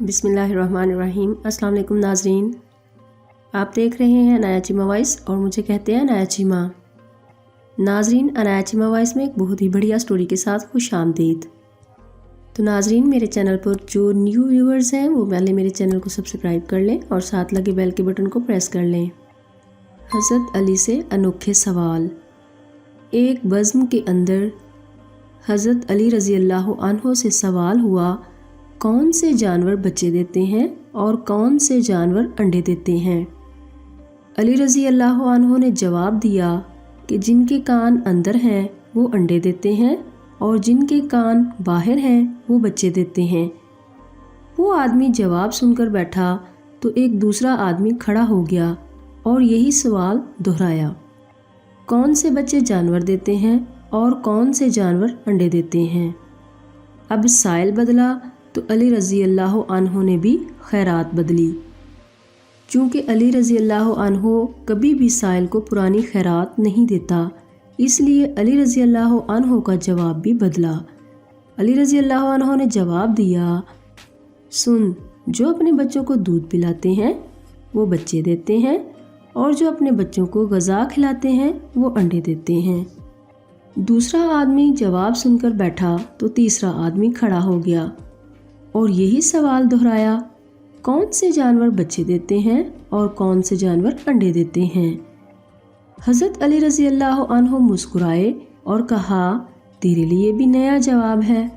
बिस्मिल्लाहिर्रहमानिर्रहीम। अस्सलाम वालेकुम नाज़रीन, आप देख रहे हैं अनाया चीमा वॉइस और मुझे कहते हैं अनाया चीमा। नाज़रीन, अनाया चीमा वॉइस में एक बहुत ही बढ़िया स्टोरी के साथ खुश आमदीद। तो नाज़रीन, मेरे चैनल पर जो न्यू व्यूअर्स हैं वो पहले मेरे चैनल को सब्सक्राइब कर लें और साथ लगे बेल के बटन को प्रेस कर लें। हज़रत अली से अनोखे सवाल। एक बज़्म के अंदर हज़रत अली रज़ी अल्लाह अन्हो से सवाल हुआ, कौन से जानवर बच्चे देते हैं और कौन से जानवर अंडे देते हैं। अली रज़ी अल्लाह अन्हो ने जवाब दिया कि जिनके कान अंदर हैं वो अंडे देते हैं और जिनके कान बाहर हैं वो बच्चे देते हैं। वो आदमी जवाब सुनकर बैठा तो एक दूसरा आदमी खड़ा हो गया और यही सवाल दोहराया, कौन से बच्चे जानवर देते हैं और कौन से जानवर अंडे देते हैं। अब साइल बदला तो अली रज़ी अल्लाह अन्हो ने भी खैरात बदली। चूँकि अली रज़ी अल्लाह अन्हो कभी भी साइल को पुरानी खैरात नहीं देता, इसलिए अली रज़ी अल्लाह अन्हो का जवाब भी बदला। अली रज़ी अल्लाह अन्हो ने जवाब दिया, सुन, जो अपने बच्चों को दूध पिलाते हैं वो बच्चे देते हैं और जो अपने बच्चों को ग़ज़ा खिलाते हैं वो अंडे देते हैं। दूसरा आदमी जवाब सुनकर बैठा तो तीसरा आदमी खड़ा हो गया और यही सवाल दोहराया, कौन से जानवर बच्चे देते हैं और कौन से जानवर अंडे देते हैं। हज़रत अली रज़ी अल्लाह अन्हो मुस्कुराए और कहा, तेरे लिए भी नया जवाब है।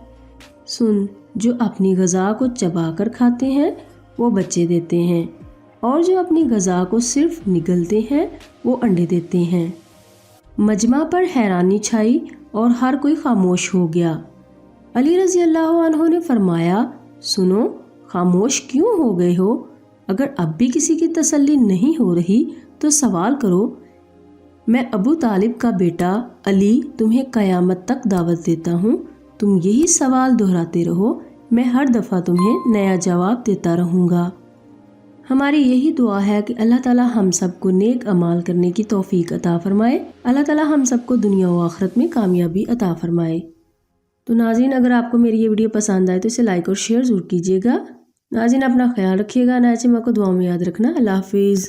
सुन, जो अपनी ग़ज़ा को चबा कर खाते हैं वो बच्चे देते हैं और जो अपनी ग़ज़ा को सिर्फ निगलते हैं वो अंडे देते हैं। मजमा पर हैरानी छाई और हर कोई खामोश हो गया। अली रज़ी अल्लाह अन्हो ने फरमाया, सुनो, खामोश क्यों हो गए हो? अगर अब भी किसी की तसल्ली नहीं हो रही तो सवाल करो। मैं अबू तालिब का बेटा अली तुम्हें क़यामत तक दावत देता हूँ, तुम यही सवाल दोहराते रहो, मैं हर दफ़ा तुम्हें नया जवाब देता रहूँगा। हमारी यही दुआ है कि अल्लाह ताला हम सबको नेक अमाल करने की तौफीक अता फ़रमाए। अल्लाह ताला हम सबको दुनिया व आखिरत में कामयाबी अता फ़रमाए। तो नाज़रीन, अगर आपको मेरी ये वीडियो पसंद आए तो इसे लाइक और शेयर ज़रूर कीजिएगा। नाज़रीन, अपना ख्याल रखिएगा। अनाया चीमा को दुआ में याद रखना। अल्लाह हाफ़िज़।